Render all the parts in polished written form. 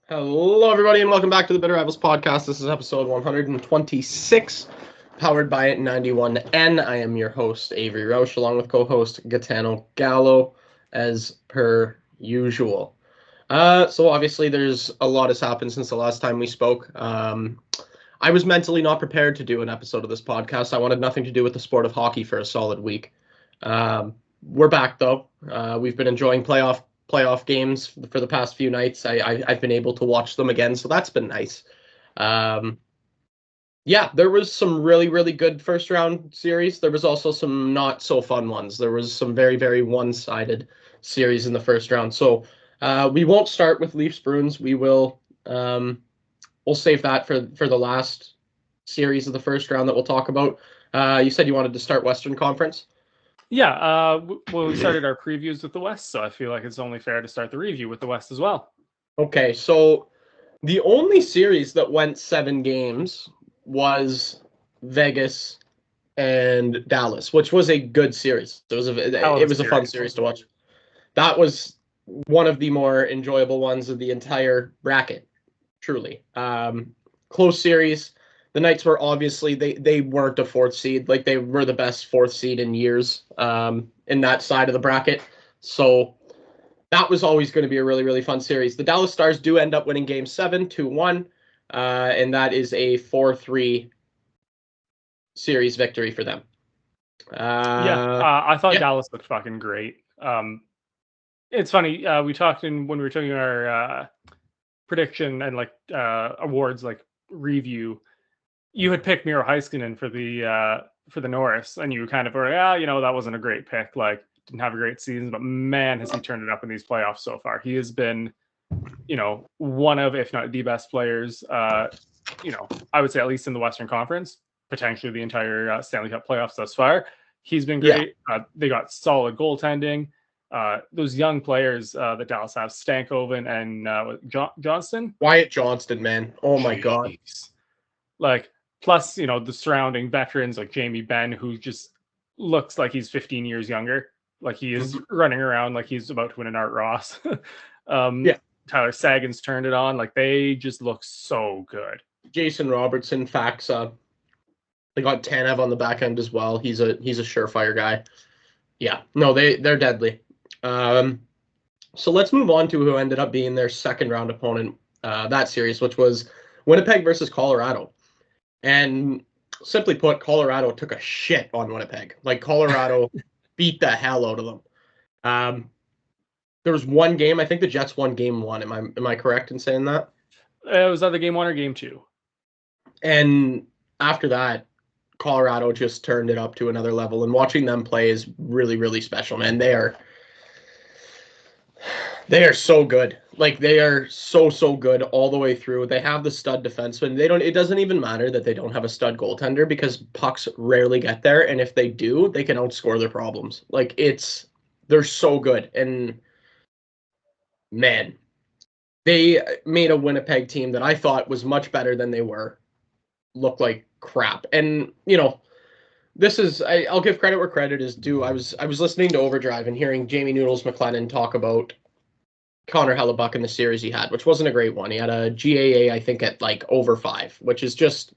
Hello, everybody, and welcome back to the Bitter Rivals podcast. This is episode 126, powered by 91N. I am your host, Avery Roche, along with co-host Gitano Gallo, as per usual. So obviously, there's a lot has happened since the last time we spoke. I was mentally not prepared to do an episode of this podcast. I wanted nothing to do with the sport of hockey for a solid week. We're back though. We've been enjoying playoff games for the past few nights. I've been able to watch them again, so that's been nice. Yeah, there was some really good first round series. There was also some not so fun ones. There was some very one-sided series in the first round. So we won't start with Leafs Bruins. We'll save that for the last series of the first round that we'll talk about. You said you wanted to start Western Conference. Yeah, we started our previews with the West, so I feel like it's only fair to start the review with the West as well. Okay, so the only series that went 7 games was Vegas and Dallas, which was a good series. It was a fun series to watch. That was one of the more enjoyable ones of the entire bracket, truly. Close series. The Knights were obviously they weren't a 4th seed, like they were the best 4th seed in years in that side of the bracket. So that was always going to be a really fun series. The Dallas Stars do end up winning Game 7, 2-1, and that is a 4-3 series victory for them. I thought Dallas looked fucking great. It's funny, we talked when we were doing our prediction and awards review. You had picked Miro Heiskanen for the Norris, and you kind of were that wasn't a great pick. Like, didn't have a great season, but man, has he turned it up in these playoffs so far. He has been, one of, if not the best players, I would say at least in the Western Conference, potentially the entire Stanley Cup playoffs thus far. He's been great. Yeah. They got solid goaltending. Those young players that Dallas have, Stankoven and Johnston. Wyatt Johnston, man. Oh my God. Like, plus, the surrounding veterans like Jamie Benn, who just looks like he's 15 years younger. Like, he is running around like he's about to win an Art Ross. Tyler Sagan's turned it on. Like, they just look so good. Jason Robertson, Faxa. They got Tanev on the back end as well. He's a surefire guy. Yeah, no, they're deadly. So let's move on to who ended up being their second round opponent that series, which was Winnipeg versus Colorado. And simply put, Colorado took a shit on Winnipeg. Like, Colorado beat the hell out of them. There was one game. I think the Jets won Game 1. Am I correct in saying that? It was either Game 1 or Game 2. And after that, Colorado just turned it up to another level. And watching them play is really special, man. They are so good. Like, they are so good all the way through. They have the stud defenseman. It doesn't even matter that they don't have a stud goaltender, because pucks rarely get there, and if they do, they can outscore their problems. Like, they're so good. And man, they made a Winnipeg team that I thought was much better than they were look like crap. And I'll give credit where credit is due. I was listening to Overdrive and hearing Jamie Noodles McLennan talk about Connor Hellebuck in the series he had, which wasn't a great one. He had a GAA, I think, at like over 5, which is just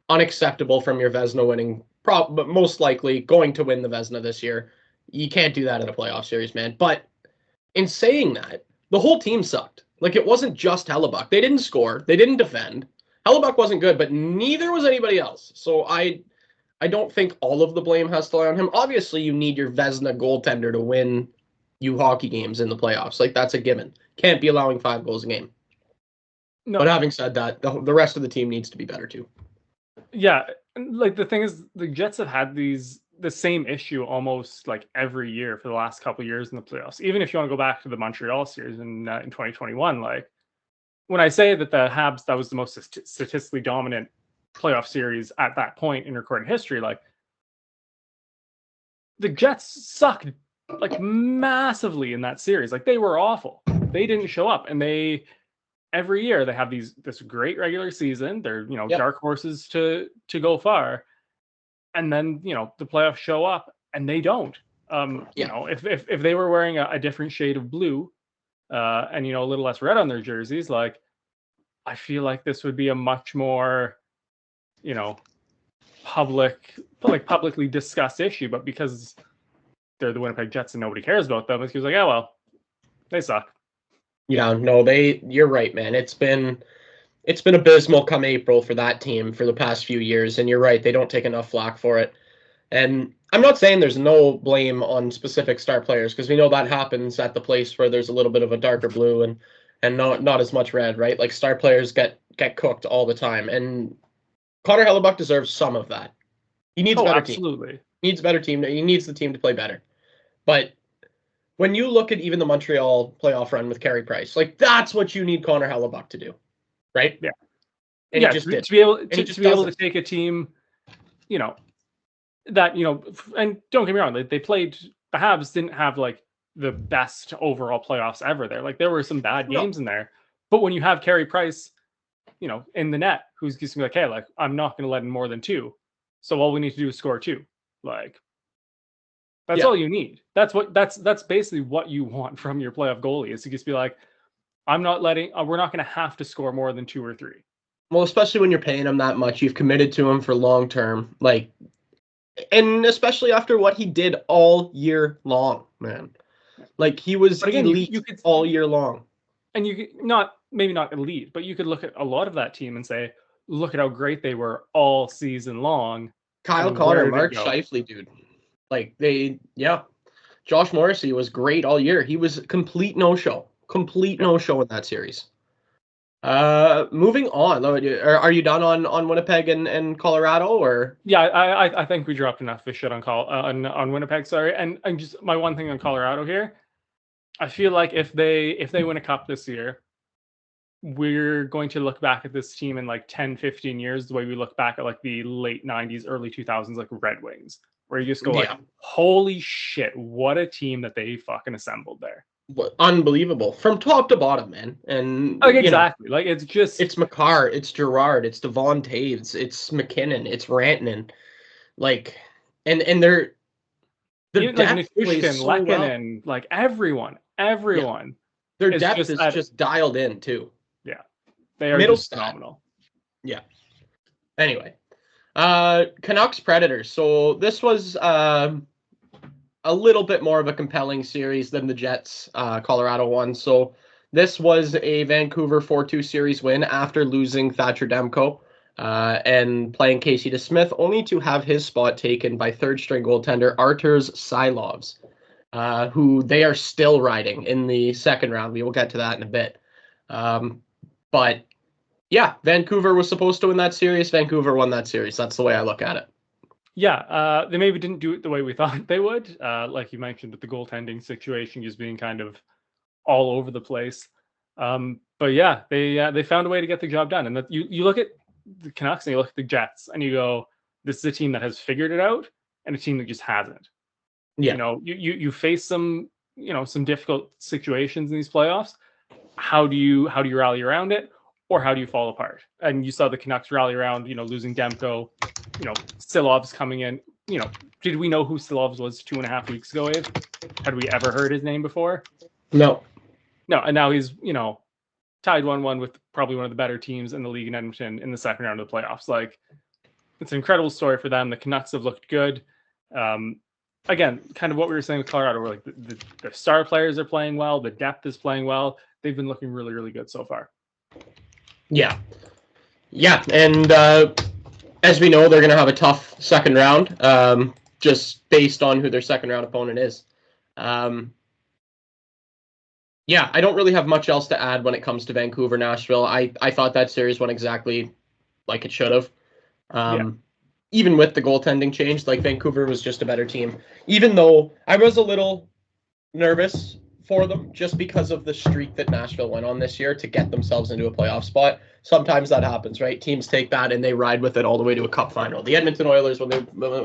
unacceptable from your Vezina winning, but most likely going to win the Vezina this year. You can't do that in a playoff series, man. But in saying that, the whole team sucked. Like, it wasn't just Hellebuck. They didn't score. They didn't defend. Hellebuck wasn't good, but neither was anybody else. So I don't think all of the blame has to lie on him. Obviously, you need your Vezina goaltender to win you hockey games in the playoffs. Like, that's a given. Can't be allowing 5 goals a game. No. But having said that, the rest of the team needs to be better too. Yeah, like, the thing is, the Jets have had the same issue almost like every year for the last couple of years in the playoffs. Even if you want to go back to the Montreal series in 2021, like, when I say that the Habs, that was the most statistically dominant playoff series at that point in recorded history, like, the Jets sucked like massively in that series. Like, they were awful. They didn't show up, and every year they have this great regular season. They're dark horses to go far, and then the playoffs show up and they don't. If they were wearing a different shade of blue, and a little less red on their jerseys, like, I feel like this would be a much more, publicly discussed issue. But because they're the Winnipeg Jets and nobody cares about them, it's like, yeah, well, they suck. Yeah, no, you're right, man. It's been abysmal come April for that team for the past few years, and you're right, they don't take enough flack for it. And I'm not saying there's no blame on specific star players, because we know that happens at the place where there's a little bit of a darker blue and not as much red, right? Like star players get cooked all the time, and Connor Hellebuck deserves some of that. He needs a better absolutely. team. He needs a better team. He needs the team to play better. But when you look at even the Montreal playoff run with Carey Price, like that's what you need Connor Hellebuck to do, right? Yeah. And yeah, he just to did. be able And to be able to take a team, that, and don't get me wrong, they played, the Habs didn't have like the best overall playoffs ever there. Like there were some bad games in there, but when you have Carey Price, in the net, who's just gonna be like, hey, like I'm not going to let in more than 2, so all we need to do is score 2. Like that's all you need. That's basically what you want from your playoff goalie, is to just be like, I'm not letting. We're not going to have to score more than 2 or 3. Well, especially when you're paying him that much, you've committed to him for long term, like, and especially after what he did all year long, man. Like he was elite you could, all year long. And you could maybe not elite, but you could look at a lot of that team and say, look at how great they were all season long. Kyle Connor, Mark Scheifele, dude. Like Josh Morrissey was great all year. He was complete no-show in that series. Moving on. Are you done on Winnipeg and Colorado, or? Yeah, I think we dropped enough of shit on Winnipeg. Sorry, and just my one thing on Colorado here. I feel like if they win a cup this year, we're going to look back at this team in like 10, 15 years the way we look back at like the late 90s, early 2000s, like Red Wings, where you just go like, holy shit, what a team that they fucking assembled there. Unbelievable from top to bottom, man. And exactly, like it's Makar, it's Gerard, it's Devon Taves, it's McKinnon, it's Rantanen, like, and they're even like Nichushkin, so Lehkonen, like everyone. Their depth is just dialed in too. Yeah, they are just phenomenal. Yeah. Anyway, Canucks Predators. So this was a little bit more of a compelling series than the Jets Colorado one. So this was a Vancouver 4-2 series win after losing Thatcher Demko and playing Casey DeSmith, only to have his spot taken by third-string goaltender Arturs Silovs, who they are still riding in the second round. We will get to that in a bit. But yeah, Vancouver was supposed to win that series. Vancouver won that series. That's the way I look at it. Yeah, they maybe didn't do it the way we thought they would. Like you mentioned, with the goaltending situation just being kind of all over the place. But yeah, they found a way to get the job done. And that you look at the Canucks and you look at the Jets and you go, this is a team that has figured it out and a team that just hasn't. Yeah. You face some difficult situations in these playoffs. How do you rally around it, or how do you fall apart? And you saw the Canucks rally around, losing Demko, Silovs coming in. Did we know who Silovs was 2.5 weeks ago, Abe? Had we ever heard his name before? No. And now he's, tied 1-1 with probably one of the better teams in the league in Edmonton in the second round of the playoffs. Like, it's an incredible story for them. The Canucks have looked good. Again, kind of what we were saying with Colorado, where like the star players are playing well, the depth is playing well. They've been looking really, really good so far. Yeah. And as we know, they're going to have a tough second round, just based on who their second round opponent is. Yeah, I don't really have much else to add when it comes to Vancouver, Nashville. I thought that series went exactly like it should have. Even with the goaltending change, like Vancouver was just a better team. Even though I was a little nervous for them just because of the streak that Nashville went on this year to get themselves into a playoff spot. Sometimes that happens, right? Teams take that and they ride with it all the way to a cup final. The Edmonton Oilers, when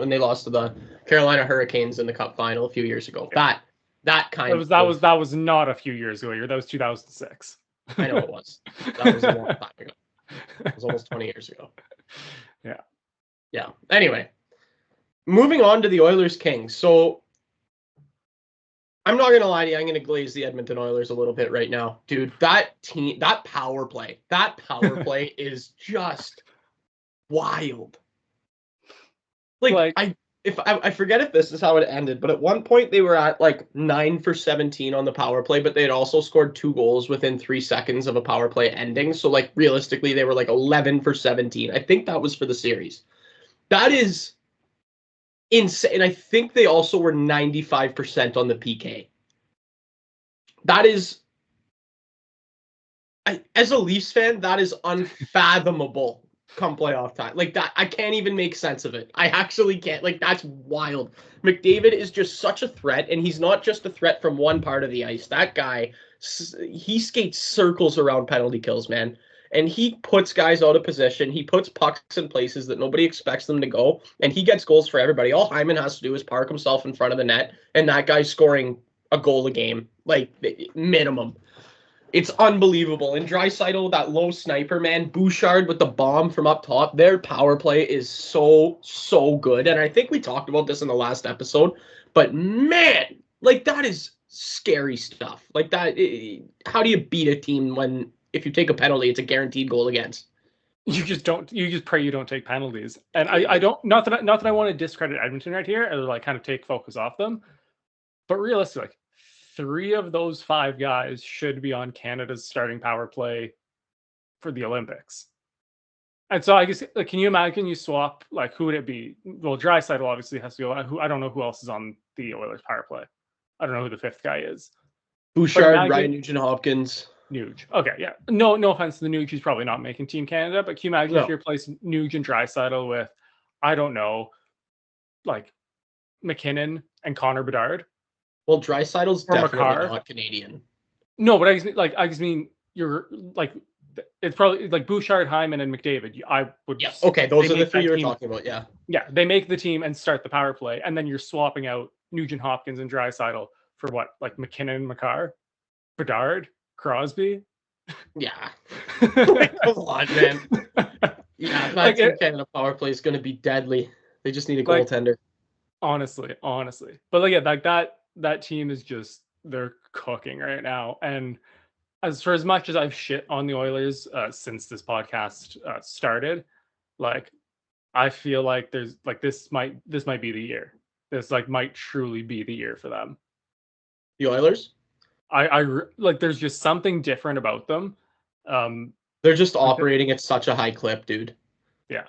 they lost to the Carolina Hurricanes in the cup final a few years ago. That was not a few years ago. That was 2006. I know it was. That was a long time ago. It was almost 20 years ago. Yeah. Anyway, moving on to the Oilers Kings. So I'm not gonna lie to you. I'm gonna glaze the Edmonton Oilers a little bit right now, dude. That team, that power play is just wild. Like I forget if this is how it ended, but at one point they were at like 9 for 17 on the power play, but they had also scored 2 goals within 3 seconds of a power play ending. So like realistically, they were like 11 for 17. I think that was for the series. That is insane. And I think they also were 95% on the PK. That is, as a Leafs fan, that is unfathomable come playoff time. Like that, I can't even make sense of it. I actually can't. Like, that's wild. McDavid is just such a threat, and he's not just a threat from one part of the ice. That guy, he skates circles around penalty kills, man. And he puts guys out of position. He puts pucks in places that nobody expects them to go, and he gets goals for everybody. All Hyman has to do is park himself in front of the net, and that guy's scoring a goal a game, like minimum. It's unbelievable. And Draisaitl, that low sniper, man, Bouchard with the bomb from up top, their power play is so, so good. And I think we talked about this in the last episode, but man, like that is scary stuff. Like that, how do you beat a team when if you take a penalty, it's a guaranteed goal against? You just pray you don't take penalties. And I don't, not that I want to discredit Edmonton right here or like kind of take focus off them, but realistically, like, 3 of those 5 guys should be on Canada's starting power play for the Olympics. And so I guess, like, can you imagine you swap, like, who would it be? Well, Draisaitl obviously has to go. I don't know who else is on the Oilers power play. I don't know who the 5th guy is. Bouchard, Ryan Nugent-Hopkins. Nuge. Okay, yeah. No offense to the Nuge. He's probably not making Team Canada, but can you imagine if you replace Nuge and Draisaitl with, I don't know, like, McKinnon and Connor Bedard? Well, Draisaitl's definitely not Canadian. No, but I just mean you're like it's probably like Bouchard, Hyman, and McDavid. I would. Yes. Okay, those are the 3 you were talking about. Yeah. Yeah, they make the team and start the power play, and then you're swapping out Nugent Hopkins and Draisaitl for what, like McKinnon, Makar, Bedard, Crosby. Yeah. Like, come on, man. Yeah, that Team Canada power play is going to be deadly. They just need a goaltender. Honestly, but like, yeah, like that team is just, they're cooking right now. And for as much as I've shit on the Oilers since this podcast started, like I feel like there's like this might be the year. This like might truly be the year for them. The Oilers? I like there's just something different about them. They're just operating at such a high clip, dude. Yeah.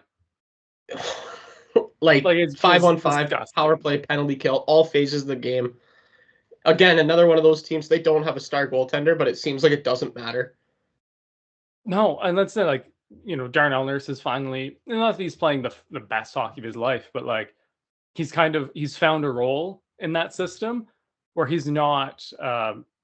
like it's 5-on-5 power play, penalty kill, all phases of the game. Again, another one of those teams, they don't have a star goaltender, but it seems like it doesn't matter. No, and let's say, like, you know, Darnell Nurse is finally, not that he's playing the best hockey of his life, but like he's found a role in that system where he's not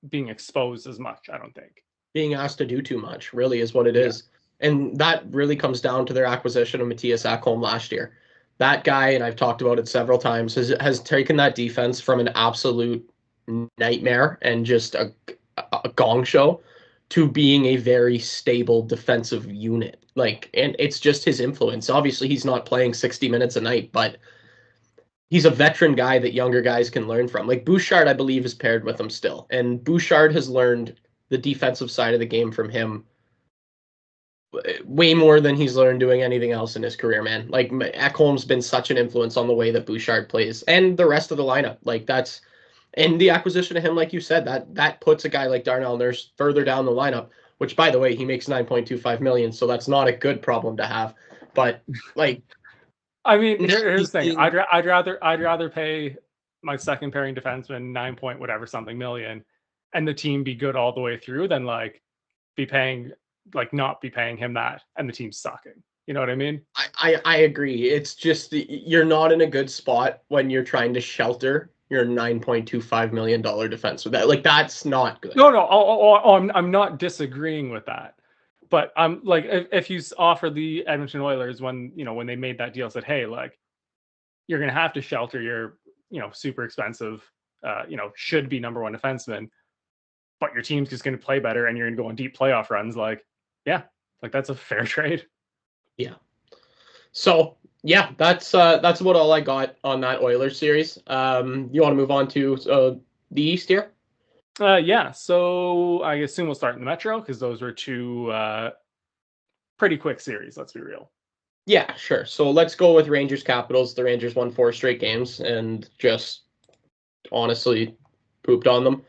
being exposed as much, I don't think. Being asked to do too much, really, is what it is. And that really comes down to their acquisition of Matthias Ekholm last year. That guy, and I've talked about it several times, has taken that defense from an absolute nightmare and just a gong show to being a very stable defensive unit. Like, and it's just his influence. Obviously, he's not playing 60 minutes a night, but he's a veteran guy that younger guys can learn from. Like Bouchard, I believe, is paired with him still. And Bouchard has learned the defensive side of the game from him way more than he's learned doing anything else in his career, man. Like Ekholm's been such an influence on the way that Bouchard plays and the rest of the lineup. Like that's, and the acquisition of him, like you said, that puts a guy like Darnell Nurse further down the lineup, which by the way, he makes $9.25 million. So that's not a good problem to have, but like, I mean, here's the thing. I'd rather pay my second pairing defenseman 9 point whatever something million and the team be good all the way through than like not be paying him that and the team's sucking. You know what I mean? I agree. It's just you're not in a good spot when you're trying to shelter your $9.25 million defense with that. Like that's not good. No. I'm not disagreeing with that. But like if you offer the Edmonton Oilers when they made that deal, said, hey, like you're gonna have to shelter your super expensive should be number 1 defenseman, but your team's just gonna play better and you're gonna go on deep playoff runs, like yeah, like that's a fair trade. Yeah. So yeah, that's about all I got on that Oilers series. You want to move on to the East here? Yeah. So I assume we'll start in the Metro because those were two pretty quick series. Let's be real. Yeah, sure. So let's go with Rangers Capitals. The Rangers won 4 straight games and just honestly pooped on them.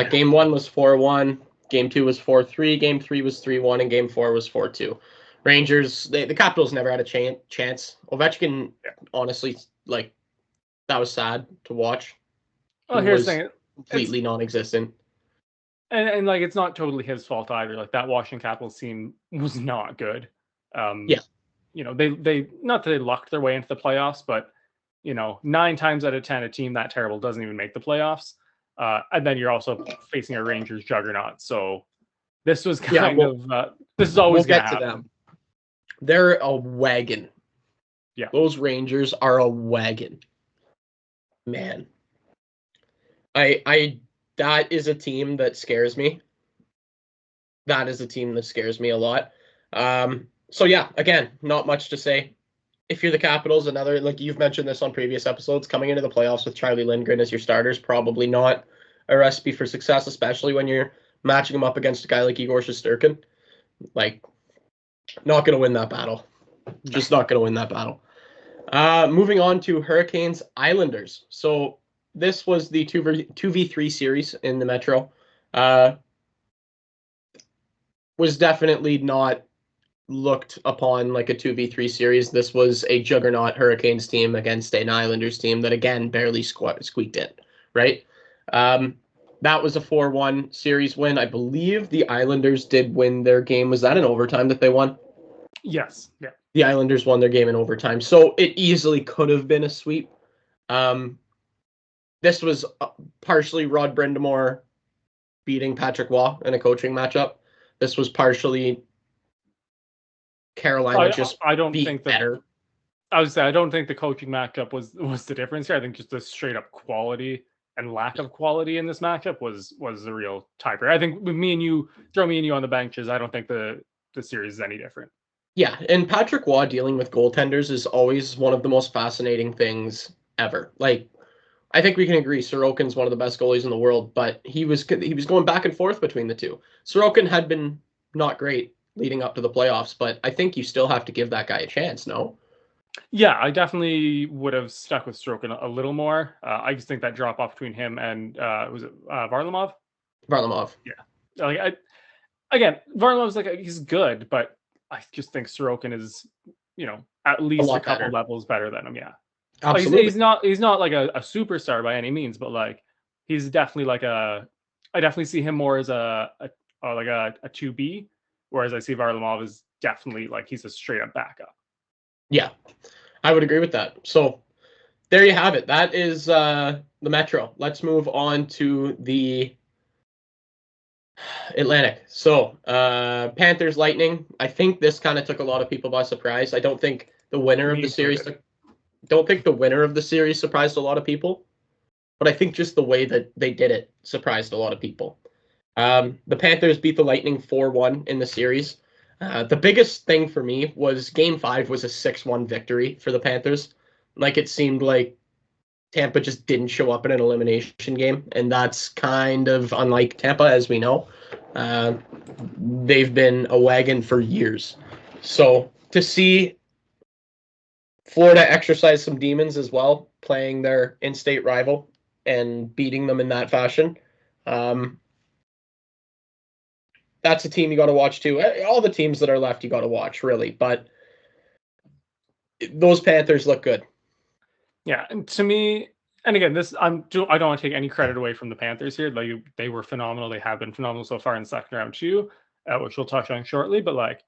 Game 1 was 4-1. Game 2 was 4-3. Game 3 was 3-1, and Game 4 was 4-2. Rangers, the Capitals never had a chance. Ovechkin, honestly, like, that was sad to watch. Well, He here's the was thing. completely non-existent. And like, it's not totally his fault either. Like, that Washington Capitals team was not good. Yeah. You know, they not that they lucked their way into the playoffs, but, you know, 9 times out of 10, a team that terrible doesn't even make the playoffs. And then you're also facing a Rangers juggernaut. So this was kind of this is always going to happen. Them. They're a wagon. Yeah. Those Rangers are a wagon. Man. That is a team that scares me. That is a team that scares me a lot. So yeah, again, not much to say. If you're the Capitals, another, like you've mentioned this on previous episodes, coming into the playoffs with Charlie Lindgren as your starters, probably not a recipe for success, especially when you're matching him up against a guy like Igor Shesterkin. Like, not going to win that battle. Just not going to win that battle. Moving on to Hurricanes Islanders. So this was the 2v3 series in the Metro. Was definitely not looked upon like a 2v3 series. This was a juggernaut Hurricanes team against an Islanders team that, again, barely squeaked in, right? That was a 4-1 series win. I believe the Islanders did win their game. Was that in overtime that they won? Yes. Yeah. The Islanders won their game in overtime. So it easily could have been a sweep. This was partially Rod Brind'Amour beating Patrick Waugh in a coaching matchup. This was partially Carolina I don't think better. I would say I don't think the coaching matchup was the difference here. I think just the straight up quality and lack of quality in this matchup was the real tiebreaker. I think with me and you on the benches, I don't think the series is any different. Yeah, and Patrick Waugh dealing with goaltenders is always one of the most fascinating things ever. Like, I think we can agree Sorokin's one of the best goalies in the world, but he was going back and forth between the two. Sorokin had been not great leading up to the playoffs, but I think you still have to give that guy a chance, no? Yeah, I definitely would have stuck with Sorokin a little more. I just think that drop off between him and was it Varlamov? Varlamov. Yeah. Like, again, Varlamov's like he's good, but I just think Sorokin is, you know, at least a couple levels better than him. Yeah. Absolutely. Like, he's not like a superstar by any means, but like he's definitely like I definitely see him more as a 2B, whereas I see Varlamov as definitely like he's a straight up backup. Yeah, I would agree with that. So there you have it. That is the Metro. Let's move on to the Atlantic. So Panthers Lightning. I think this kind of took a lot of people by surprise. I don't think the winner of the series surprised a lot of people, but I think just the way that they did it surprised a lot of people. The Panthers beat the Lightning 4-1 in the series. The biggest thing for me was Game 5 was a 6-1 victory for the Panthers. Like, it seemed like Tampa just didn't show up in an elimination game, and that's kind of unlike Tampa, as we know. They've been a wagon for years. So to see Florida exercise some demons as well, playing their in-state rival and beating them in that fashion, that's a team you got to watch too. All the teams that are left you got to watch, really. But those Panthers look good. Yeah, and to me, and again, I don't want to take any credit away from the Panthers here. Like, they were phenomenal. They have been phenomenal so far in the second round too, which we'll touch on shortly. But like,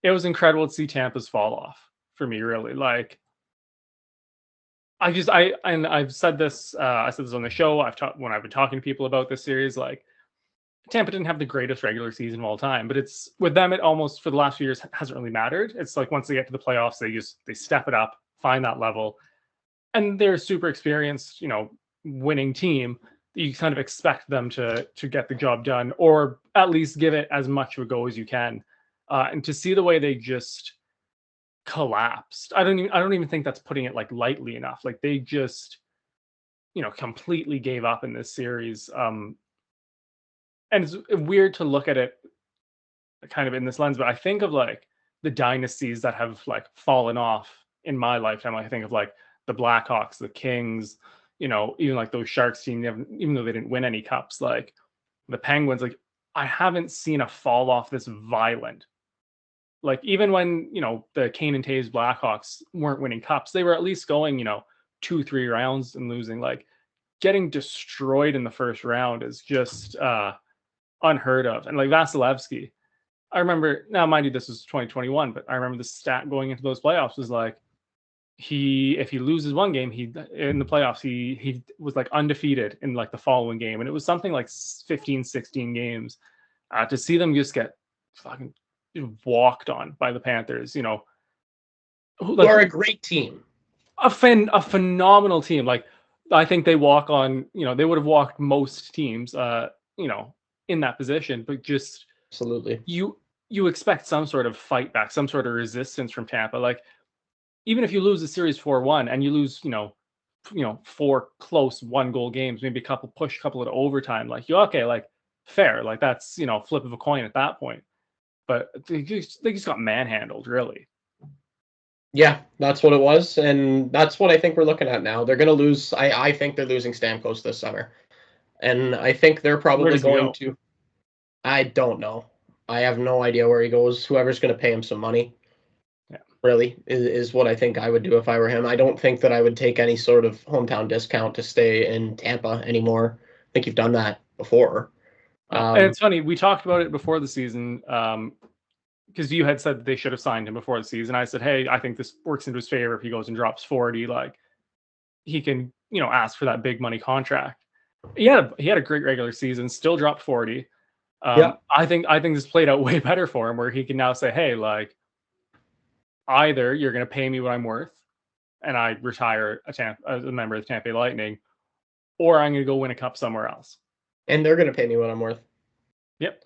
it was incredible to see Tampa's fall off for me. Really, like, I've said this. I said this on the show. When I've been talking to people about this series. Like, Tampa didn't have the greatest regular season of all time, but it's with them. It almost for the last few years hasn't really mattered. It's like once they get to the playoffs, they step it up, find that level. And they're a super experienced, you know, winning team. You kind of expect them to get the job done, or at least give it as much of a go as you can. And to see the way they just collapsed, I don't even think that's putting it like lightly enough. Like, they just completely gave up in this series. And it's weird to look at it kind of in this lens, but I think of like the dynasties that have like fallen off in my lifetime. I think of like the Blackhawks, the Kings, even like those Sharks team, even though they didn't win any cups, like the Penguins, like I haven't seen a fall off this violent. Like even when, the Kane and Taves Blackhawks weren't winning cups, they were at least going, 2-3 rounds and losing. Like getting destroyed in the first round is just unheard of. And like Vasilevsky, I remember, now mind you, this was 2021, but I remember the stat going into those playoffs was like, if he loses one game, in the playoffs, he was like undefeated in like the following game. And it was something like 15, 16 games. To see them just get fucking walked on by the Panthers, who are a great team. A phenomenal team. Like I think they walk on, they would have walked most teams, in that position, but just absolutely you expect some sort of fight back, some sort of resistance from Tampa. Like even if you lose the series 4-1 and you lose, 4 close 1-goal games, maybe push a couple of overtime, like okay, like fair, like that's flip of a coin at that point. But they just got manhandled, really. Yeah, that's what it was, and that's what I think we're looking at now. They're going to lose. I think they're losing Stamkos this summer, and I think they're probably going to. I don't know. I have no idea where he goes. Whoever's going to pay him some money, really, is what I think I would do if I were him. I don't think that I would take any sort of hometown discount to stay in Tampa anymore. I think you've done that before. And it's funny, we talked about it before the season, because you had said that they should have signed him before the season. I said, hey, I think this works into his favor if he goes and drops 40. Like he can, ask for that big money contract. He had a great regular season, still dropped 40. I think this played out way better for him, where he can now say, hey, like either you're going to pay me what I'm worth, and I retire as a member of the Tampa Bay Lightning, or I'm going to go win a cup somewhere else. And they're going to pay me what I'm worth. Yep.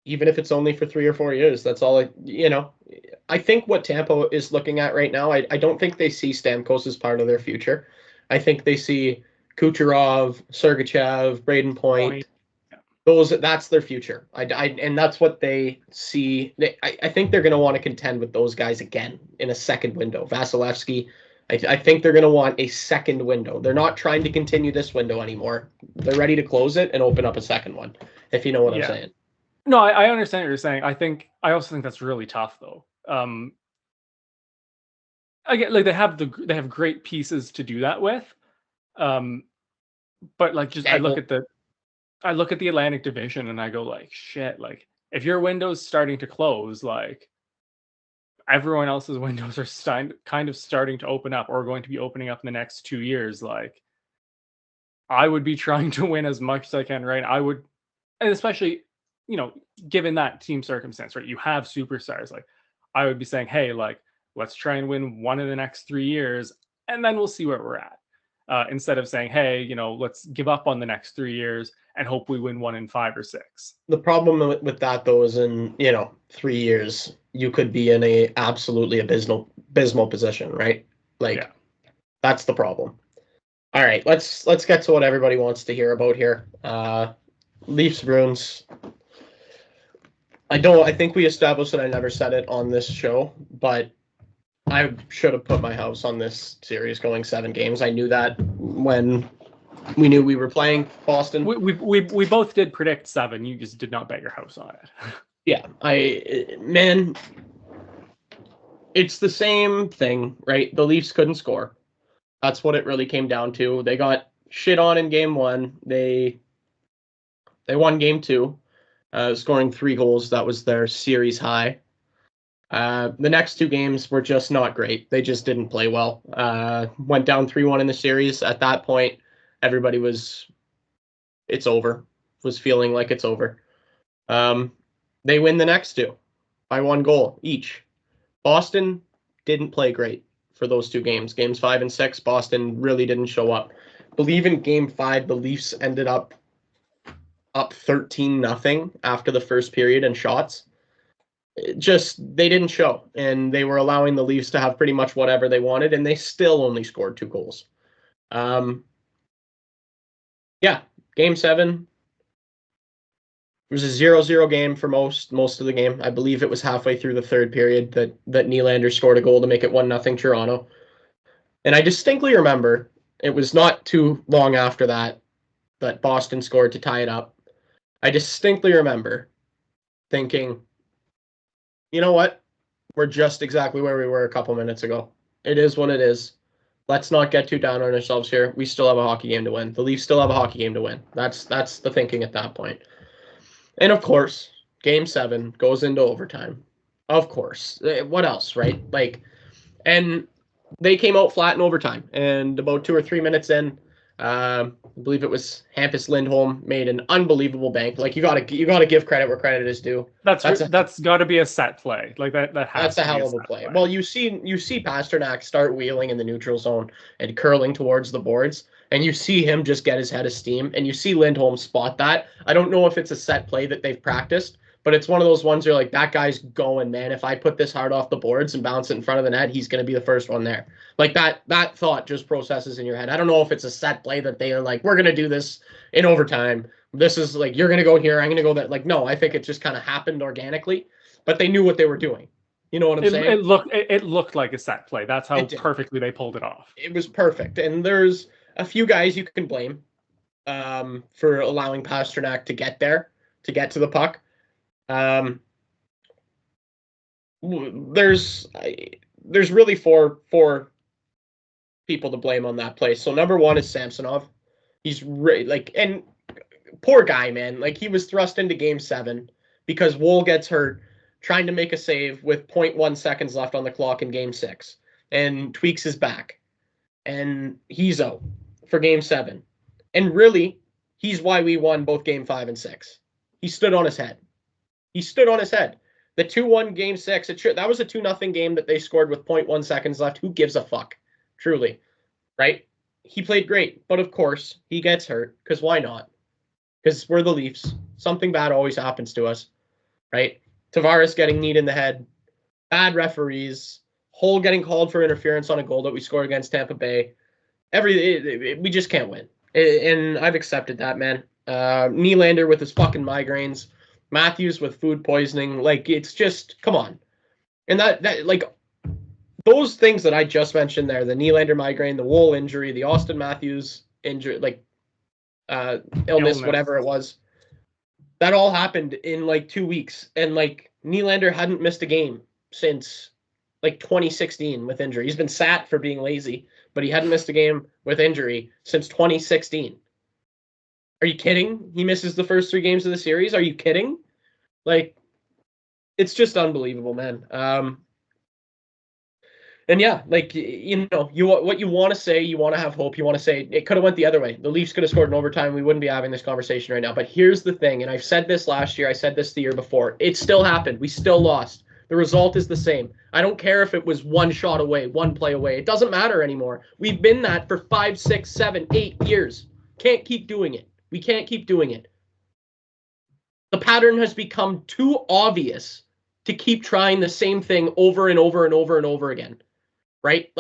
Even if it's only for 3 or 4 years, that's all I think what Tampa is looking at right now, I don't think they see Stamkos as part of their future. I think they see Kucherov, Sergachev, Braden Point. That's their future. And that's what they see. I think they're going to want to contend with those guys again in a second window. Vasilevsky, I think they're going to want a second window. They're not trying to continue this window anymore. They're ready to close it and open up a second one, if you know what I'm saying. No, I understand what you're saying. I also think that's really tough, though. Again, like they have great pieces to do that with, but like just I look at the Atlantic Division and I go like, shit. Like if your window's starting to close, like everyone else's windows are kind of starting to open up or going to be opening up in the next 2 years. Like I would be trying to win as much as I can, right? I would, and especially, given that team circumstance, right? You have superstars. Like I would be saying, hey, like let's try and win one in the next 3 years, and then we'll see where we're at. Instead of saying, hey, let's give up on the next 3 years and hope we win 1 in 5 or 6. The problem with that, though, is in 3 years you could be in a absolutely abysmal position, right? Like that's the problem. All right, let's get to what everybody wants to hear about here. Leafs Bruins. I think we established that I never said it on this show, but I should have put my house on this series going 7 games. I knew that when we knew we were playing Boston. We both did predict 7. You just did not bet your house on it. Yeah, it's the same thing, right? The Leafs couldn't score. That's what it really came down to. They got shit on in game 1. They won game 2, scoring 3 goals. That was their series high. The next 2 games were just not great. They just didn't play well. Went down 3-1 in the series. At that point, everybody was feeling like it's over. They win the next 2 by 1 goal each. Boston didn't play great for those 2 games. Games 5 and 6, Boston really didn't show up. I believe in game 5, the Leafs ended up 13-0 after the first period in shots. They didn't show, and they were allowing the Leafs to have pretty much whatever they wanted, and they still only scored 2 goals. Yeah, Game 7. It was a 0-0 game for most of the game. I believe it was halfway through the third period that Nylander scored a goal to make it 1-0 Toronto. And I distinctly remember it was not too long after that Boston scored to tie it up. I distinctly remember thinking, you know what? We're just exactly where we were a couple minutes ago. It is what it is. Let's not get too down on ourselves here. We still have a hockey game to win. The Leafs still have a hockey game to win. That's the thinking at that point. And of course, Game 7 goes into overtime. Of course. What else, right? And they came out flat in overtime. And about 2 or 3 minutes in, I believe it was Hampus Lindholm made an unbelievable bank. You gotta give credit where credit is due. That's got to be a set play. That has that's a hell of a play. Well, you see Pasternak start wheeling in the neutral zone and curling towards the boards, and you see him just get his head of steam, and you see Lindholm spot that. I don't know if it's a set play that they've practiced, but it's one of those ones where that guy's going, man. If I put this hard off the boards and bounce it in front of the net, he's going to be the first one there. That thought just processes in your head. I don't know if it's a set play that they are we're going to do this in overtime. This is you're going to go here, I'm going to go there. No, I think it just kind of happened organically, but they knew what they were doing. You know what I'm saying? It looked like a set play. That's how perfectly they pulled it off. It was perfect. And there's a few guys you can blame for allowing Pasternak to get there, to get to the puck. There's really four people to blame on that play. So number one is Samsonov. He's and poor guy, man. He was thrust into Game 7 because Woll gets hurt trying to make a save with 0.1 seconds left on the clock in Game 6 and tweaks his back. And he's out for Game 7. And really, he's why we won both Game 5 and 6. He stood on his head. The 2-1 Game 6, that was a 2-0 game that they scored with 0.1 seconds left. Who gives a fuck? Truly. Right? He played great. But of course, he gets hurt. Because why not? Because we're the Leafs. Something bad always happens to us. Right? Tavares getting kneed in the head. Bad referees. Hull getting called for interference on a goal that we scored against Tampa Bay. We just can't win. And I've accepted that, man. Nylander with his fucking migraines. Matthews with food poisoning. It's just, come on. And those things that I just mentioned there, the Nylander migraine, the Woll injury, the Austin Matthews injury, illness, whatever it was, that all happened in 2 weeks. And Nylander hadn't missed a game since 2016 with injury. He's been sat for being lazy, but he hadn't missed a game with injury since 2016. Are you kidding? He misses the first 3 games of the series. Are you kidding? It's just unbelievable, man. And yeah, what you want to say, you want to have hope. You want to say it could have went the other way. The Leafs could have scored in overtime. We wouldn't be having this conversation right now. But here's the thing, and I've said this last year. I said this the year before. It still happened. We still lost. The result is the same. I don't care if it was 1 shot away, 1 play away. It doesn't matter anymore. We've been that for 5, 6, 7, 8 years. Can't keep doing it. We can't keep doing it. The pattern has become too obvious to keep trying the same thing over and over and over and over again. Right?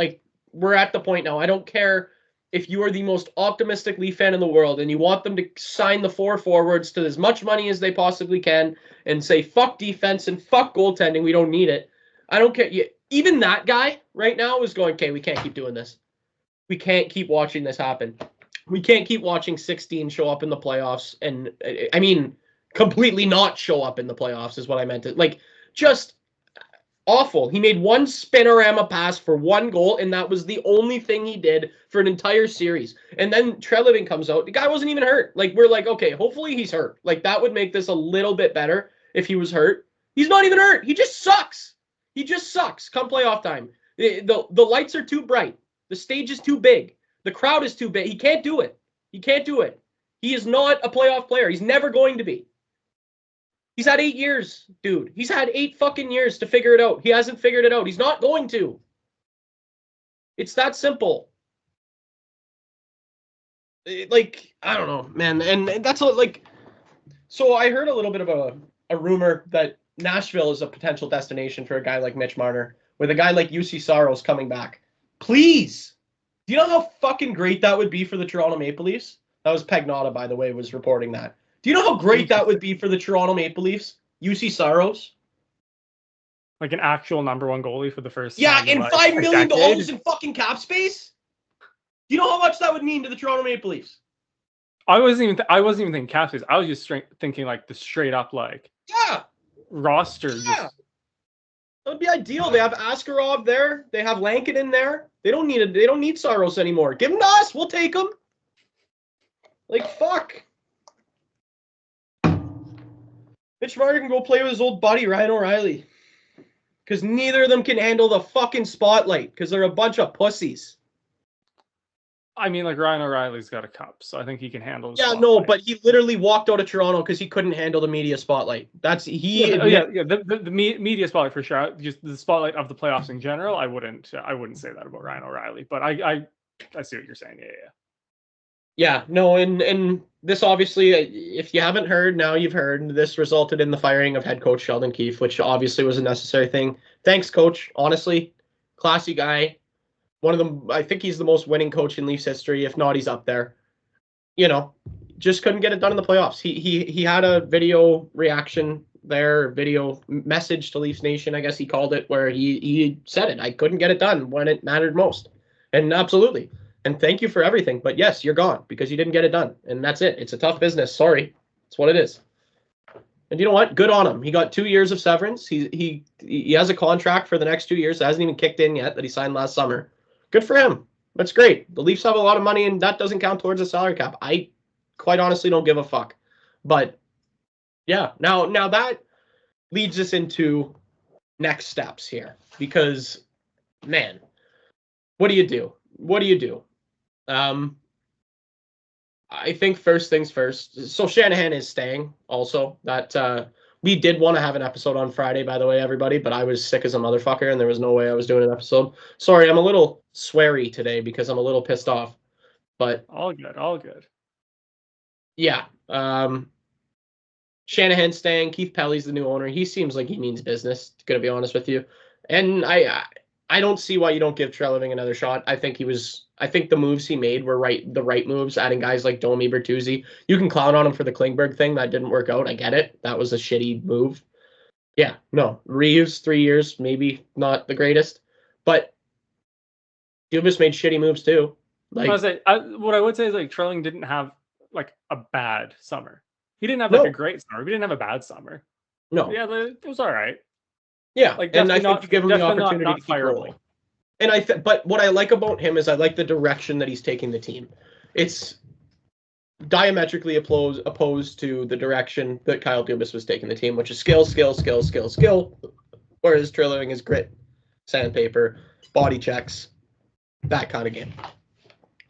We're at the point now. I don't care if you are the most optimistic Leaf fan in the world and you want them to sign the 4 forwards to as much money as they possibly can and say, fuck defense and fuck goaltending. We don't need it. I don't care. Even that guy right now is going, okay, we can't keep doing this. We can't keep watching this happen. We can't keep watching 16 show up in the playoffs. And I mean, completely not show up in the playoffs is what I meant. Just awful. He made 1 spinorama pass for 1 goal, and that was the only thing he did for an entire series. And then Treliving comes out. The guy wasn't even hurt. We're okay, hopefully he's hurt. That would make this a little bit better if he was hurt. He's not even hurt. He just sucks. He just sucks come playoff time. The lights are too bright. The stage is too big. The crowd is too big. He can't do it. He is not a playoff player. He's never going to be. He's had 8 years, dude. He's had 8 fucking years to figure it out. He hasn't figured it out. He's not going to. It's that simple. I don't know, man. And that's so I heard a little bit of a rumor that Nashville is a potential destination for a guy like Mitch Marner, with a guy like UC Saros coming back. Please. Do you know how fucking great that would be for the Toronto Maple Leafs? That was Pagnotta, by the way, was reporting that. Do you know how great that would be for the Toronto Maple Leafs? UC Saros? Like an actual number one goalie for the first Yeah, time in like $5 million decade. in fucking cap space? Do you know how much that would mean to the Toronto Maple Leafs? I wasn't even thinking cap space. I was just thinking like the straight up like roster. Yeah. That would be ideal. They have Askarov there. They have Lankin in there. They don't need Saros anymore. Give him to us. We'll take him. Like, fuck. Mitch Marner can go play with his old buddy, Ryan O'Reilly. Because neither of them can handle the fucking spotlight. Because they're a bunch of pussies. I mean, like, Ryan O'Reilly's got a cup, so I think he can handle the spotlight. No, but he literally walked out of Toronto because he couldn't handle the media spotlight. The media spotlight for sure. Just the spotlight of the playoffs in general. I wouldn't say that about Ryan O'Reilly, but I see what you're saying. Yeah, no, and this obviously, if you haven't heard, now you've heard, this resulted in the firing of head coach Sheldon Keefe, which obviously was a necessary thing. Thanks, coach. Honestly, classy guy. One of them, I think he's the most winning coach in Leafs history. If not, he's up there. You know, just couldn't get it done in the playoffs. He had a video reaction there, video message to Leafs Nation, I guess he called it, where he said it. I couldn't get it done when it mattered most. And absolutely. And thank you for everything. But yes, you're gone because you didn't get it done. And that's it. It's a tough business. Sorry. It's what it is. And you know what? Good on him. He got 2 years of severance. He has a contract for the next 2 years. It hasn't even kicked in yet that he signed last summer. Good for him. That's great. The Leafs have a lot of money, and that doesn't count towards the salary cap. I quite honestly don't give a fuck. But yeah, now that leads us into next steps here. Because, man, what do you do? What do you do? I think first things first. So Shanahan is staying also. That we did want to have an episode on Friday, by the way, everybody, but I was sick as a motherfucker and there was no way I was doing an episode. Sorry, I'm a little sweary today because I'm a little pissed off. But all good. Yeah. Shanahan's staying. Keith Pelly's the new owner. He seems like he means business, to be honest with you. And I don't see why you don't give Treliving another shot. I think the moves he made were the right moves, adding guys like Domi, Bertuzzi. You can clown on him for the Klingberg thing. That didn't work out. I get it. That was a shitty move. Yeah, no. Reeves, 3 years, maybe not the greatest. But Dubas made shitty moves too. Like, what I would say is like Treliving didn't have like a bad summer. He didn't have like a great summer. He didn't have a bad summer. No. Yeah, it was all right. Yeah, like, and I think you give him the opportunity to keep rolling. And but what I like about him is I like the direction that he's taking the team. It's diametrically opposed to the direction that Kyle Dubas was taking the team, which is skill. Whereas Treliving is grit, sandpaper, body checks, that kind of game.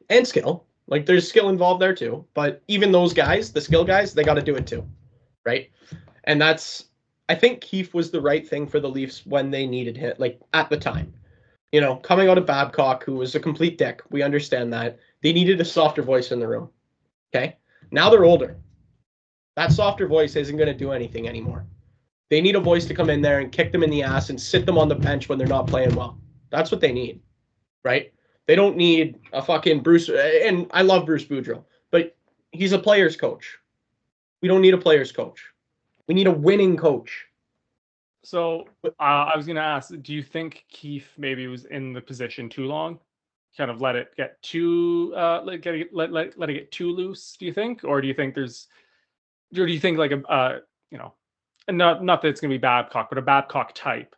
And skill. Like, there's skill involved there too. But even those guys, the skill guys, they got to do it too. Right? And I think Keefe was the right thing for the Leafs when they needed him, like, at the time. You know, coming out of Babcock, who was a complete dick. We understand that. They needed a softer voice in the room. Okay? Now they're older. That softer voice isn't going to do anything anymore. They need a voice to come in there and kick them in the ass and sit them on the bench when they're not playing well. That's what they need. Right? They don't need a fucking Bruce. And I love Bruce Boudreau, but he's a player's coach. We don't need a player's coach. We need a winning coach. So I was going to ask, do you think Keefe maybe was in the position too long? Kind of let it get too let it get too loose, do you think? Or do you think like a not that it's going to be Babcock, but a Babcock type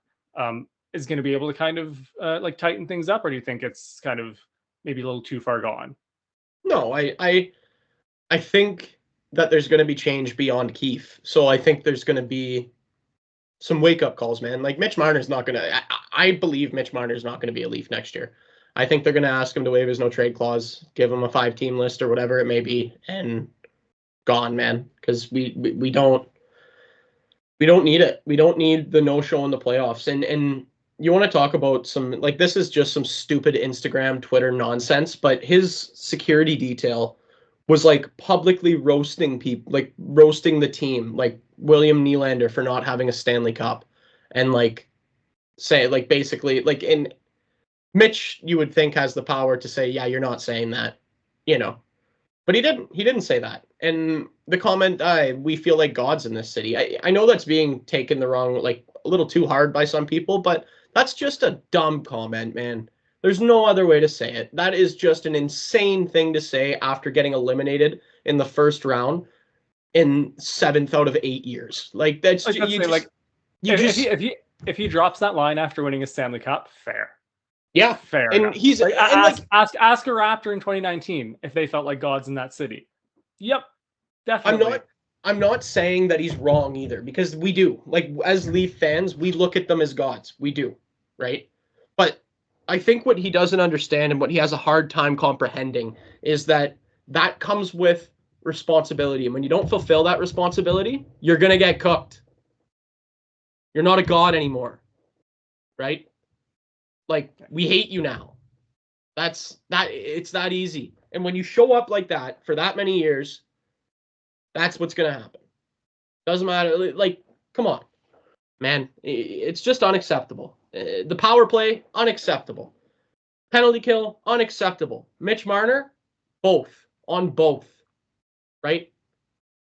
is going to be able to kind of like tighten things up, or do you think it's kind of maybe a little too far gone? No, I think that there's going to be change beyond Keefe. So I think there's going to be some wake-up calls, man. Like, Mitch Marner's not going to... I believe Mitch Marner's not going to be a Leaf next year. I think they're going to ask him to waive his no-trade clause, give him a 5-team list or whatever it may be, and gone, man. Because we don't need it. We don't need the no-show in the playoffs. And you want to talk about some... Like, this is just some stupid Instagram, Twitter nonsense, but his security detail was like publicly roasting people, like roasting the team, like William Nylander for not having a Stanley Cup, and like say, like, basically, like, in Mitch, you would think, has the power to say, yeah, you're not saying that, you know, But he didn't say that. And the comment, we feel like gods in this city. I know that's being taken the wrong, like a little too hard by some people, but that's just a dumb comment, man. There's no other way to say it. That is just an insane thing to say after getting eliminated in the first round in 7th out of 8 years. Like that's if he drops that line after winning a Stanley Cup, fair. Yeah, fair. And enough. he's like, ask a Raptor in 2019 if they felt like gods in that city. Yep, definitely. I'm not saying that he's wrong either, because we do. Like, as Leaf fans, we look at them as gods. We do, right? But I think what he doesn't understand and what he has a hard time comprehending is that comes with responsibility. And when you don't fulfill that responsibility, you're going to get cooked. You're not a god anymore, right? Like, we hate you now. It's that easy. And when you show up like that for that many years, that's what's going to happen. Doesn't matter. Like, come on, man. It's just unacceptable. The power play, unacceptable. Penalty kill, unacceptable. Mitch Marner, on both. Right?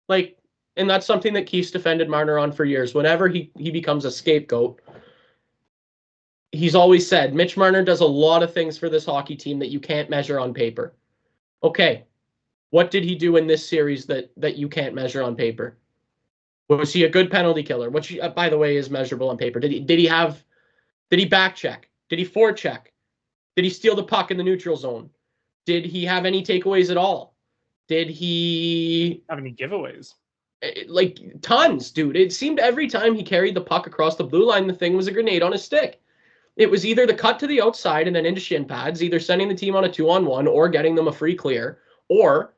Like, and that's something that Keith's defended Marner on for years. Whenever he becomes a scapegoat, he's always said, Mitch Marner does a lot of things for this hockey team that you can't measure on paper. Okay, what did he do in this series that you can't measure on paper? Was he a good penalty killer? Which, by the way, is measurable on paper. Did he back check? Did he forecheck? Did he steal the puck in the neutral zone? Did he have any takeaways at all? Did he have any giveaways? Like, tons, dude. It seemed every time he carried the puck across the blue line, the thing was a grenade on his stick. It was either the cut to the outside and then into shin pads, either sending the team on a 2-on-1 or getting them a free clear, or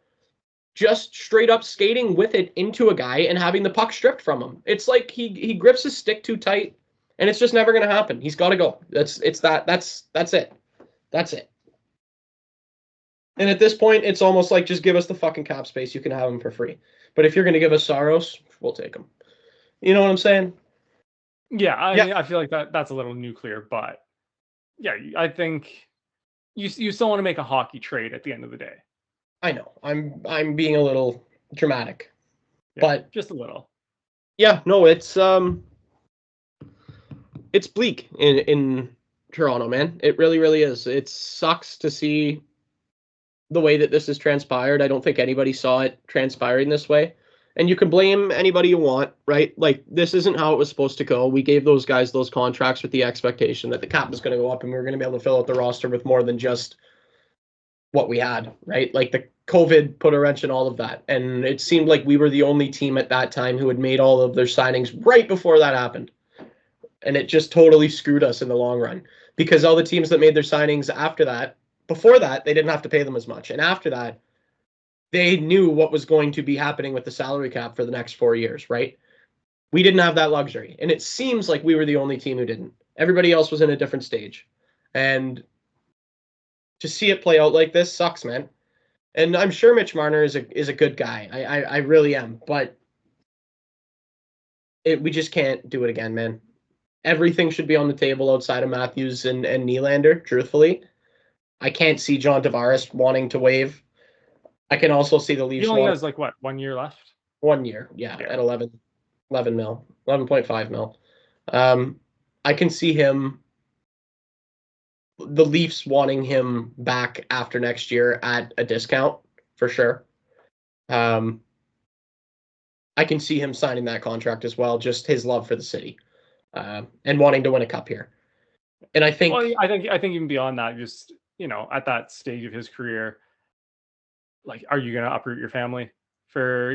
just straight up skating with it into a guy and having the puck stripped from him. It's like he grips his stick too tight, and it's just never going to happen. He's got to go. That's it. That's it. And at this point, it's almost like, just give us the fucking cap space. You can have him for free. But if you're going to give us Saros, we'll take him. You know what I'm saying? Yeah, I mean, I feel like that's a little nuclear, but yeah, I think you still want to make a hockey trade at the end of the day. I know. I'm being a little dramatic. Yeah, but just a little. Yeah, no, it's bleak in Toronto, man. It really, really is. It sucks to see the way that this has transpired. I don't think anybody saw it transpiring this way. And you can blame anybody you want, right? Like, this isn't how it was supposed to go. We gave those guys those contracts with the expectation that the cap was going to go up and we were going to be able to fill out the roster with more than just what we had, right? Like, the COVID put a wrench in all of that. And it seemed like we were the only team at that time who had made all of their signings right before that happened. And it just totally screwed us in the long run, because all the teams that made their signings before that, they didn't have to pay them as much. And after that, they knew what was going to be happening with the salary cap for the next 4 years, right? We didn't have that luxury. And it seems like we were the only team who didn't. Everybody else was in a different stage. And to see it play out like this sucks, man. And I'm sure Mitch Marner is a good guy. I really am. But we just can't do it again, man. Everything should be on the table outside of Matthews and Nylander, truthfully. I can't see John Tavares wanting to waive. I can also see the Leafs. He only has, like, what, 1 year left? 1 year, yeah. At 11 mil, 11.5 mil. I can see the Leafs wanting him back after next year at a discount, for sure. I can see him signing that contract as well, just his love for the city, and wanting to win a cup here. And I think... Well, I think even beyond that, just, at that stage of his career, like, are you going to uproot your family for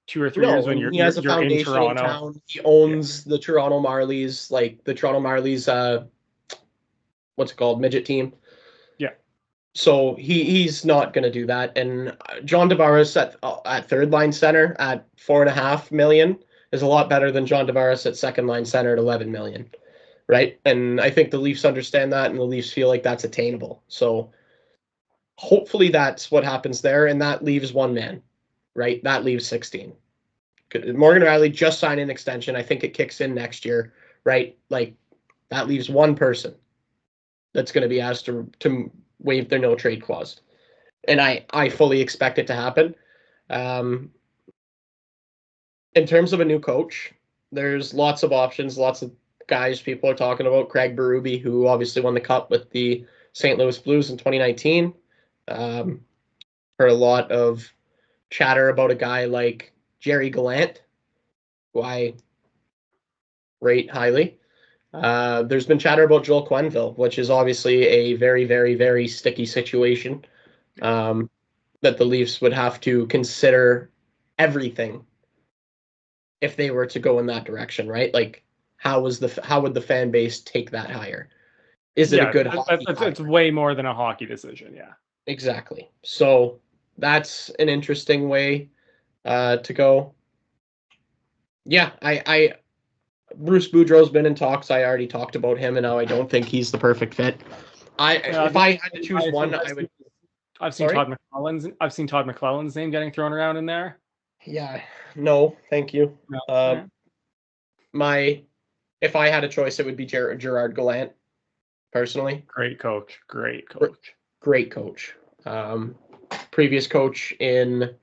2 or 3 years when you're in Toronto? In town. He owns the Toronto Marlies, like the Toronto Marlies, what's it called, midget team. Yeah. So he's not going to do that. And John Tavares at third line center at $4.5 million is a lot better than John Tavares at second line center at $11 million, right? And I think the Leafs understand that, and the Leafs feel like that's attainable. So hopefully that's what happens there, and that leaves one man, right? That leaves 16. Morgan Rielly just signed an extension. I think it kicks in next year, right? Like, that leaves one person that's going to be asked to waive their no-trade clause. and I fully expect it to happen. In terms of a new coach, there's lots of options, lots of guys people are talking about. Craig Berube, who obviously won the Cup with the St. Louis Blues in 2019. Heard a lot of chatter about a guy like Jerry Gallant, who I rate highly. There's been chatter about Joel Quenneville, which is obviously a very, very, very sticky situation that the Leafs would have to consider everything if they were to go in that direction, right? Like, how would the fan base take that higher? Is it a good hockey hire? It's way more than a hockey decision, yeah. Exactly. So that's an interesting way to go. Yeah, I Bruce Boudreau's been in talks. I already talked about him, and now I don't think he's the perfect fit. If I had to choose one, I would. I've seen Todd McClellan's name getting thrown around in there. Yeah, no, thank you. No. If I had a choice, it would be Gerard Gallant, personally. Great coach. Previous coach in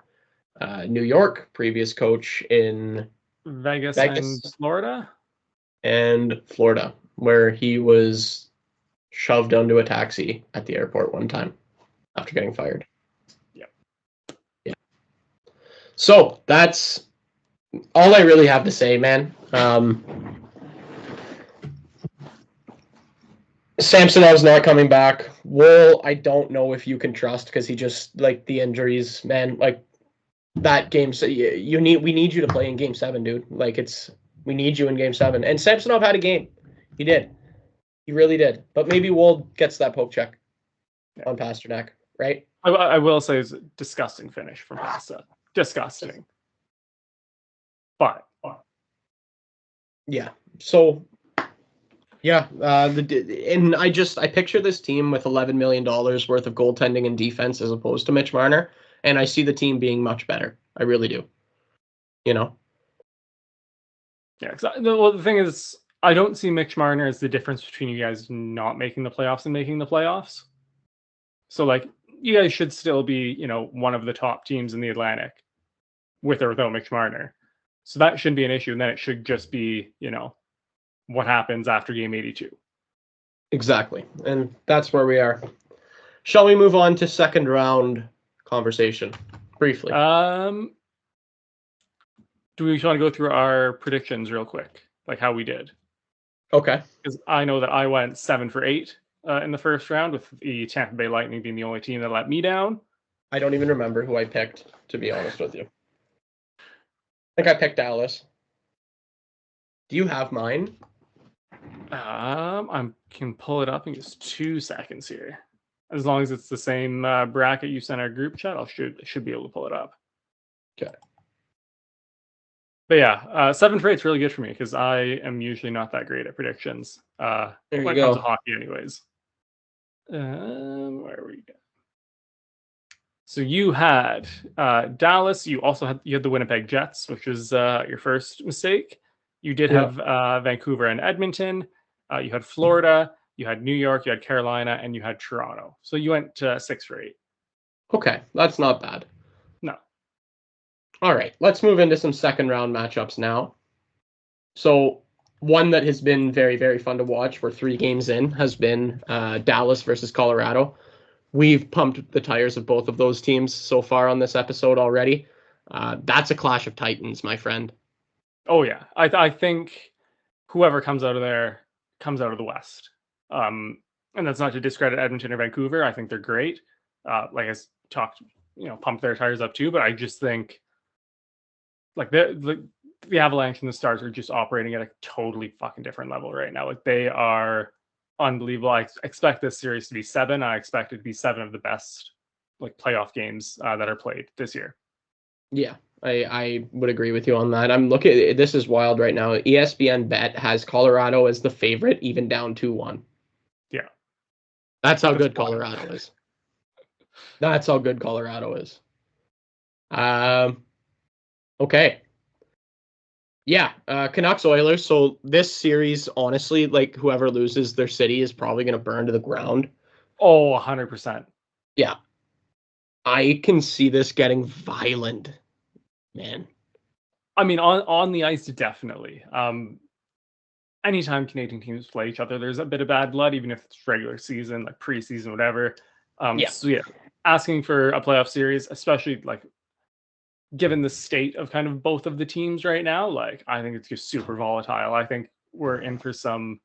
New York, previous coach in Vegas and Florida, where he was shoved onto a taxi at the airport one time after getting fired. Yeah. So that's all I really have to say, man. Samsonov's not coming back. Wool, I don't know if you can trust because he just, like, the injuries, man. Like, that game, so we need you to play in Game 7, dude. Like, we need you in Game 7. And Samsonov had a game. He did. He really did. But maybe Wool gets that poke check on Pasternak, right? I will say it's a disgusting finish from Pasta. Disgusting. But yeah. So yeah, and I picture this team with $11 million worth of goaltending and defense as opposed to Mitch Marner, and I see the team being much better. I really do. Yeah. Well, the thing is, I don't see Mitch Marner as the difference between you guys not making the playoffs and making the playoffs. So, like, you guys should still be, one of the top teams in the Atlantic, with or without Mitch Marner. So that shouldn't be an issue, and then it should just be, what happens after game 82. Exactly. And that's where we are. Shall we move on to second round conversation briefly? Do we want to go through our predictions real quick, like how we did? Okay. Because I know that I went 7 for 8 in the first round, with the Tampa Bay Lightning being the only team that let me down. I don't even remember who I picked, to be honest with you. I think I picked Dallas. Do you have mine? I can pull it up in just 2 seconds here. As long as it's the same bracket you sent our group chat, I should be able to pull it up. Okay. But yeah, 7 for 8 is really good for me because I am usually not that great at predictions. When it comes to hockey, anyways. Where we go? So you had Dallas. You had the Winnipeg Jets, which was your first mistake. You did have Vancouver and Edmonton. You had Florida. You had New York. You had Carolina, and you had Toronto. So you went 6 for 8. Okay, that's not bad. No. All right, let's move into some second round matchups now. So one that has been very, very fun to watch, we're 3 games in, has been Dallas versus Colorado. We've pumped the tires of both of those teams so far on this episode already. That's a clash of titans, my friend. Oh, yeah. I think whoever comes out of there comes out of the West. And that's not to discredit Edmonton or Vancouver. I think they're great. Like I talked, pump their tires up too. But I just think, like, the Avalanche and the Stars are just operating at a totally fucking different level right now. Like, they are unbelievable. I expect this series to be 7. I expect it to be 7 of the best, like, playoff games that are played this year. Yeah, I would agree with you on that. I'm looking. This is wild right now. ESPN Bet has Colorado as the favorite, even down 2-1. Yeah, that's how good Colorado is. That's how good Colorado is. Okay. Yeah, Canucks Oilers. So this series, honestly, like, whoever loses their city is probably going to burn to the ground. Oh, 100%. Yeah. I can see this getting violent, man. I mean, on the ice, definitely. Anytime Canadian teams play each other, there's a bit of bad blood, even if it's regular season, like preseason, whatever. Yeah. So yeah, asking for a playoff series, especially like given the state of kind of both of the teams right now, like I think it's just super volatile. I think we're in for some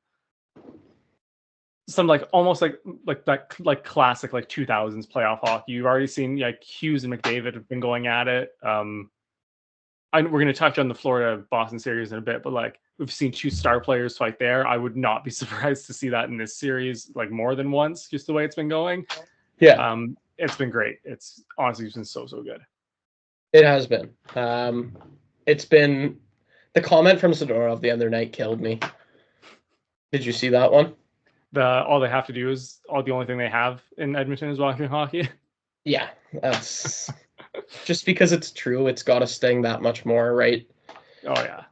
like almost like that like classic like 2000s playoff hockey. You've already seen like Hughes and McDavid have been going at it. We're going to touch on the Florida Boston series in a bit, but like we've seen two star players fight there. I would not be surprised to see that in this series like more than once, just the way it's been going. Yeah. It's been great. It's honestly been so good. It has been. It's been the comment from Zadorov the other night killed me. Did you see that one? All they have to do is the only thing they have in Edmonton is watching hockey. Yeah, that's just because it's true. It's got to sting that much more, right? Oh yeah.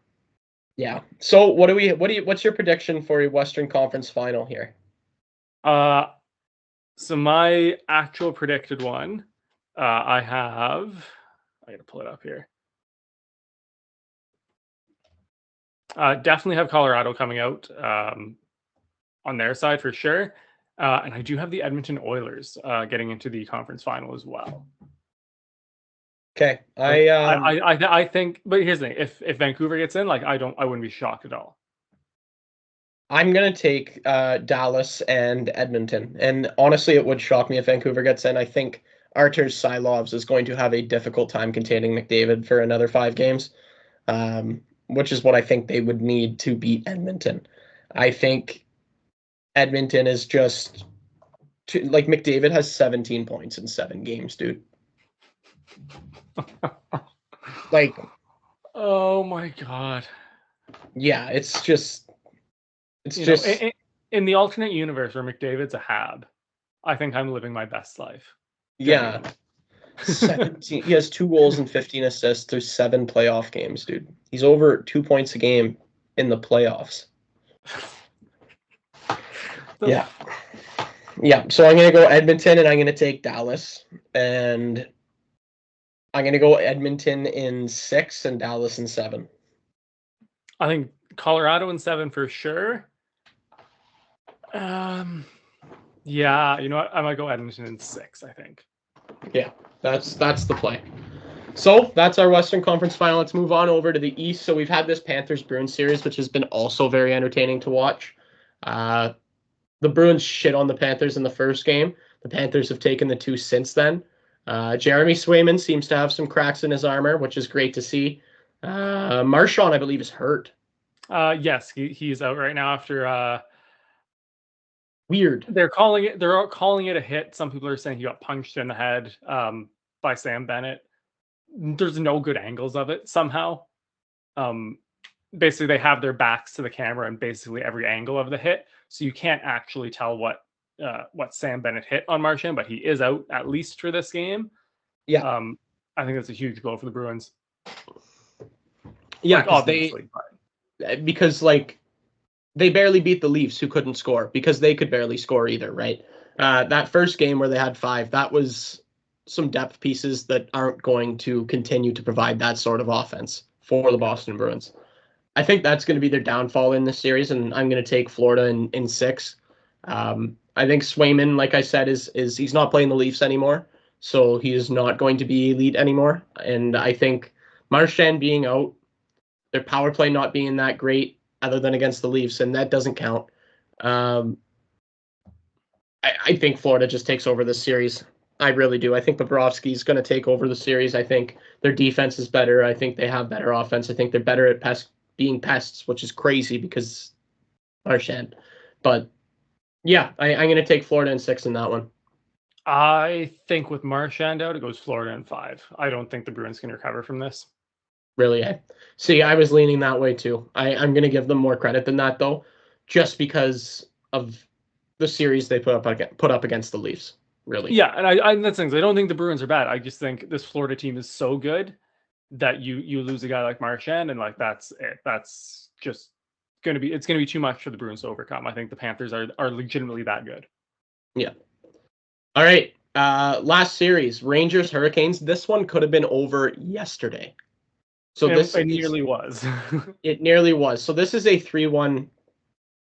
Yeah. So what's your prediction for your Western Conference final here? So my actual predicted one, I gotta pull it up here. Definitely have Colorado coming out on their side for sure. And I do have the Edmonton Oilers getting into the conference final as well. Okay, I think, but here's the thing: if Vancouver gets in, like I wouldn't be shocked at all. I'm gonna take Dallas and Edmonton, and honestly, it would shock me if Vancouver gets in. I think Arturs Silovs is going to have a difficult time containing McDavid for another 5 games, which is what I think they would need to beat Edmonton. I think Edmonton is just like McDavid has 17 points in 7 games, dude. Like, oh my god. Yeah, it's just in the alternate universe where McDavid's a Hab, I think I'm living my best life. Yeah. 17. He has 2 goals and 15 assists through 7 playoff games, dude. He's over 2 points a game in the playoffs. Yeah. Yeah, so I'm going to go Edmonton and I'm going to take Dallas. And I'm going to go Edmonton in 6 and Dallas in 7. I think Colorado in 7 for sure. Yeah, you know what? I might go Edmonton in 6, I think. Yeah, that's the play. So that's our Western Conference final. Let's move on over to the East. So we've had this Panthers-Bruins series, which has been also very entertaining to watch. The Bruins shit on the Panthers in the first game. The Panthers have taken the 2 since then. Jeremy Swayman seems to have some cracks in his armor, which is great to see. Marchand, I believe, is hurt. Yes, he's out right now after. Weird. They're calling it a hit. Some people are saying he got punched in the head by Sam Bennett. There's no good angles of it somehow. Basically, they have their backs to the camera and basically every angle of the hit, so you can't actually tell what Sam Bennett hit on Marchand, but he is out at least for this game. Yeah. I think that's a huge blow for the Bruins. Yeah, like, obviously, because like they barely beat the Leafs, who couldn't score because they could barely score either, right? That first game where they had 5, that was some depth pieces that aren't going to continue to provide that sort of offense for the Boston Bruins. I think that's going to be their downfall in this series, and I'm going to take Florida in 6. I think Swayman, like I said, is he's not playing the Leafs anymore, so he is not going to be elite anymore. And I think Marchand being out, their power play not being that great, other than against the Leafs, and that doesn't count. I think Florida just takes over this series. I really do. I think Bobrovsky's going to take over the series. I think their defense is better. I think they have better offense. I think they're better at being pests, which is crazy because Marchand. But yeah, I'm going to take Florida in 6 in that one. I think with Marchand out, it goes Florida in 5. I don't think the Bruins can recover from this. Really? See, I was leaning that way too. I'm going to give them more credit than that, though, just because of the series they put up against the Leafs. Really? Yeah, and that's things. I don't think the Bruins are bad. I just think this Florida team is so good that you lose a guy like Marchand, and like that's it. That's just gonna be too much for the Bruins to overcome. I think the Panthers are legitimately that good. Yeah. All right. Last series, Rangers Hurricanes. This one could have been over yesterday. So it nearly was. It nearly was. So this is a 3-1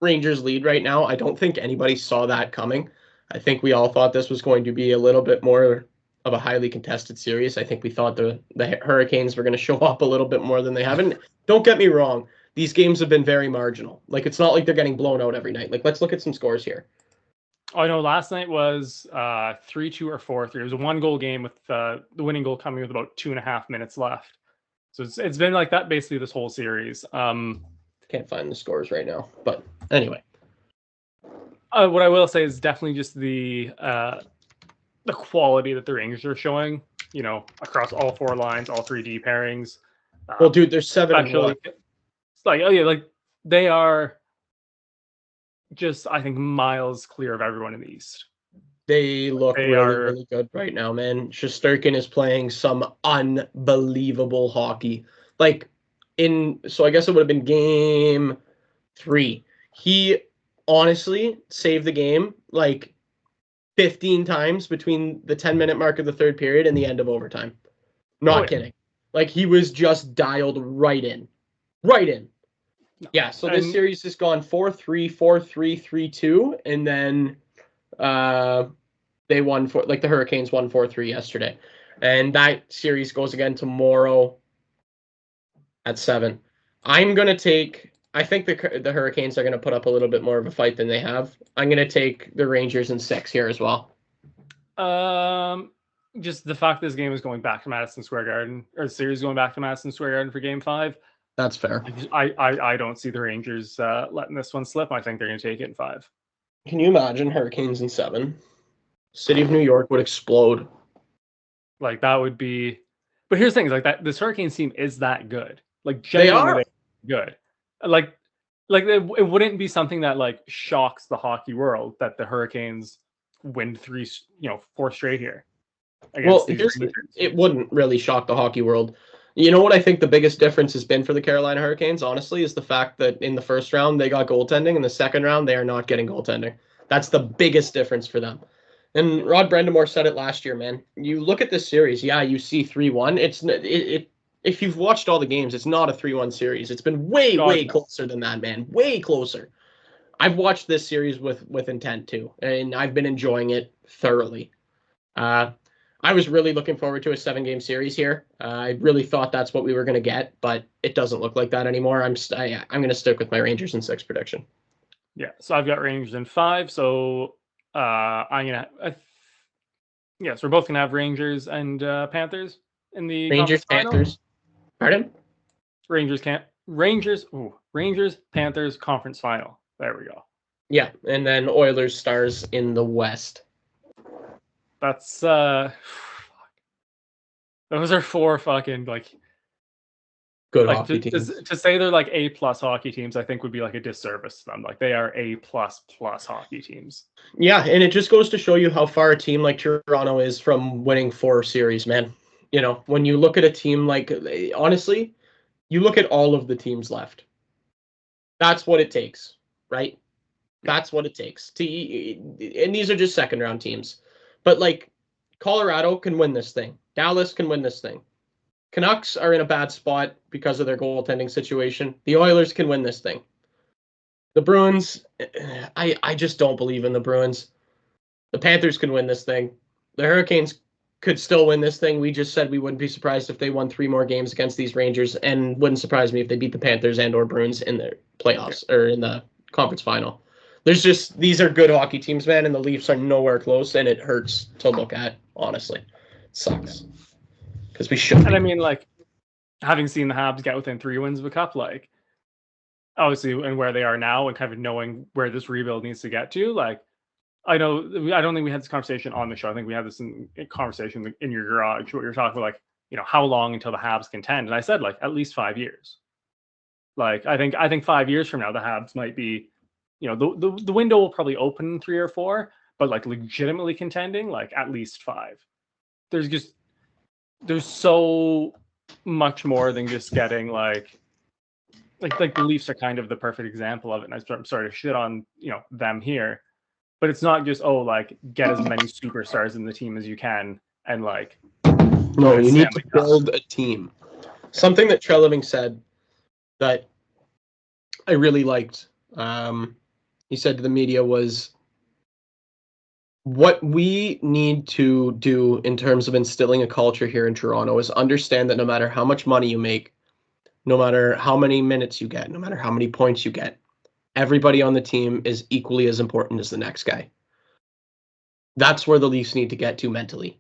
Rangers lead right now. I don't think anybody saw that coming. I think we all thought this was going to be a little bit more of a highly contested series. I think we thought the Hurricanes were going to show up a little bit more than they have. And don't get me wrong, these games have been very marginal. Like, it's not like they're getting blown out every night. Like, let's look at some scores here. Oh, I know last night was 3-2 or 4-3. It was a 1-goal game with the winning goal coming with about 2.5 minutes left. So it's been like that basically this whole series. Can't find the scores right now, but anyway. What I will say is definitely just the quality that the Rangers are showing, across all 4 lines, all 3 D pairings. Well, dude, there's 7-1. It's like, oh yeah, like they are just, I think, miles clear of everyone in the East. They look really good right now, man. Shesterkin is playing some unbelievable hockey. So I guess it would have been game 3. He honestly saved the game 15 times between the 10-minute mark of the third period and the end of overtime. Not kidding. He was just dialed right in. Right in. Yeah, so this series has gone 4-3, 4-3, 3-2, and then they won the Hurricanes won 4-3 yesterday. And that series goes again tomorrow at 7. I think the Hurricanes are going to put up a little bit more of a fight than they have. I'm going to take the Rangers in 6 here as well. Just the fact this game is going back to Madison Square Garden, or the series going back to Madison Square Garden for Game 5. That's fair. I don't see the Rangers letting this one slip. I think they're going to take it in 5. Can you imagine Hurricanes in 7? City of New York would explode. That would be. But here's the thing: that this Hurricanes team is that good. They are good. It wouldn't be something that shocks the hockey world that the Hurricanes win 4 straight here. Well, it wouldn't really shock the hockey world. You know what I think the biggest difference has been for the Carolina Hurricanes, honestly, is the fact that in the first round they got goaltending. In the second round, they are not getting goaltending. That's the biggest difference for them. And Rod Brendamore said it last year, man. You look at this series, you see 3-1. If you've watched all the games, it's not a 3-1 series. It's been way closer than that, man. Way closer. I've watched this series with intent too, and I've been enjoying it thoroughly. I was really looking forward to a 7-game series here. I really thought that's what we were going to get, but it doesn't look like that anymore. I'm going to stick with my Rangers in 6 prediction. Yeah, so I've got Rangers in 5. So I'm going to... so we're both going to have Rangers and Panthers in the Rangers, Panthers. Pardon? Rangers, Panthers conference final. There we go. Yeah, and then Oilers, Stars in the West. That's those are 4 fucking good hockey teams. To say they're A+ hockey teams, I think would be a disservice to them. They are A++ hockey teams. Yeah, and it just goes to show you how far a team like Toronto is from winning 4 series, man. When you look at a team honestly, you look at all of the teams left. That's what it takes, right? That's what it takes. And these are just second round teams. But Colorado can win this thing. Dallas can win this thing. Canucks are in a bad spot because of their goaltending situation. The Oilers can win this thing. The Bruins, I just don't believe in the Bruins. The Panthers can win this thing. The Hurricanes could still win this thing. We just said we wouldn't be surprised if they won 3 more games against these Rangers, and wouldn't surprise me if they beat the Panthers and or Bruins in the playoffs or in the conference final. These are good hockey teams, man, and the Leafs are nowhere close, and it hurts to look at, honestly. It sucks. Because we should. And I mean, having seen the Habs get within 3 wins of a cup, obviously, and where they are now, and kind of knowing where this rebuild needs to get to, I don't think we had this conversation on the show. I think we had this conversation in your garage, where you're talking about, how long until the Habs contend. And I said, at least 5 years. I think 5 years from now, the Habs might be, the window will probably open in 3 or 4, but legitimately contending, at least 5. There's so much more than just getting the Leafs are kind of the perfect example of it. And I'm sorry to shit on, them here. But it's not just like get as many superstars in the team as you can and like. No, you need to build a team. Something that Treliving said that I really liked. He said to the media was, what we need to do in terms of instilling a culture here in Toronto is understand that no matter how much money you make, no matter how many minutes you get, no matter how many points you get, everybody on the team is equally as important as the next guy. That's where the Leafs need to get to mentally.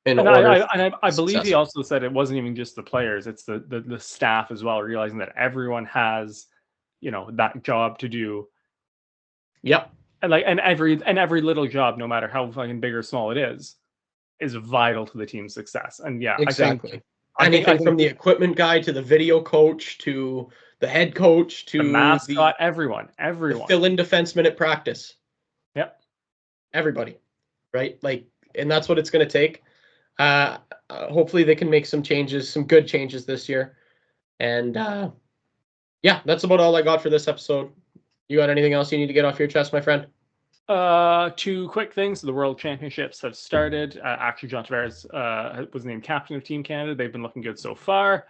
I believe he also said it wasn't even just the players, it's the staff as well, realizing that everyone has, that job to do. Yep. And every little job, no matter how fucking big or small it is vital to the team's success. And yeah, exactly. I think from the equipment guy to the video coach to the head coach to the mascot, everyone. The fill-in defenseman at practice. Yep. Everybody, right? And that's what it's going to take. Hopefully they can make some changes, some good changes this year. And yeah, that's about all I got for this episode. You got anything else you need to get off your chest, my friend? 2 quick things. The World Championships have started. Actually, John Tavares was named captain of Team Canada. They've been looking good so far.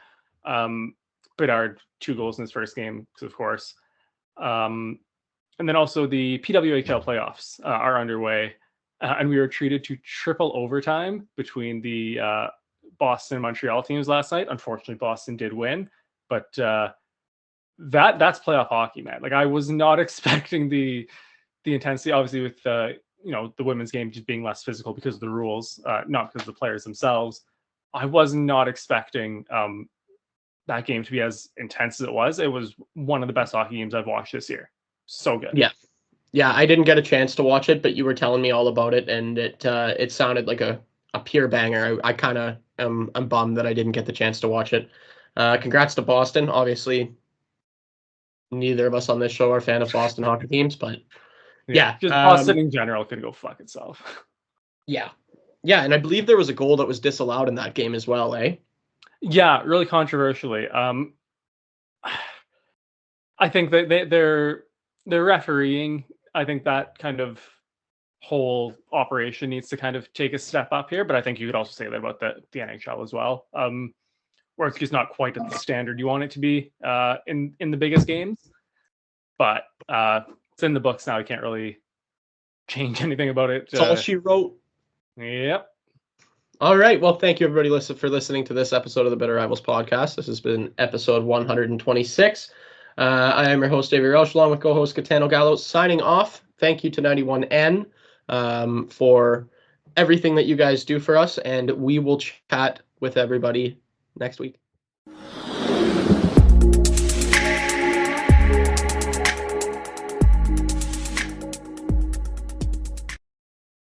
Bedard, 2 goals in his first game, of course. And then also the PWHL playoffs are underway. And we were treated to triple overtime between the Boston and Montreal teams last night. Unfortunately, Boston did win. But that's playoff hockey, man. I was not expecting the intensity, obviously, with the women's game just being less physical because of the rules, not because of the players themselves. I was not expecting that game to be as intense as it was. It was one of the best hockey games I've watched this year. So good. Yeah, I didn't get a chance to watch it, but you were telling me all about it, and it sounded like a pure banger. I kind of I'm bummed that I didn't get the chance to watch it. Congrats to Boston. Obviously, neither of us on this show are fan of Boston hockey teams, but yeah, just Boston in general could go fuck itself. Yeah, and I believe there was a goal that was disallowed in that game as well, eh? Yeah, really controversially. I think that they're refereeing. I think that kind of whole operation needs to kind of take a step up here, but I think you could also say that about the NHL as well, where it's just not quite at the standard you want it to be in the biggest games. But it's in the books now. You can't really change anything about it. That's all she wrote. Yep. All right. Well, thank you, everybody, for listening to this episode of the Bitter Rivals podcast. This has been episode 126. I am your host, Avery Welsh, along with co-host Gitano Gallos, signing off. Thank you to 91N for everything that you guys do for us, and we will chat with everybody next week.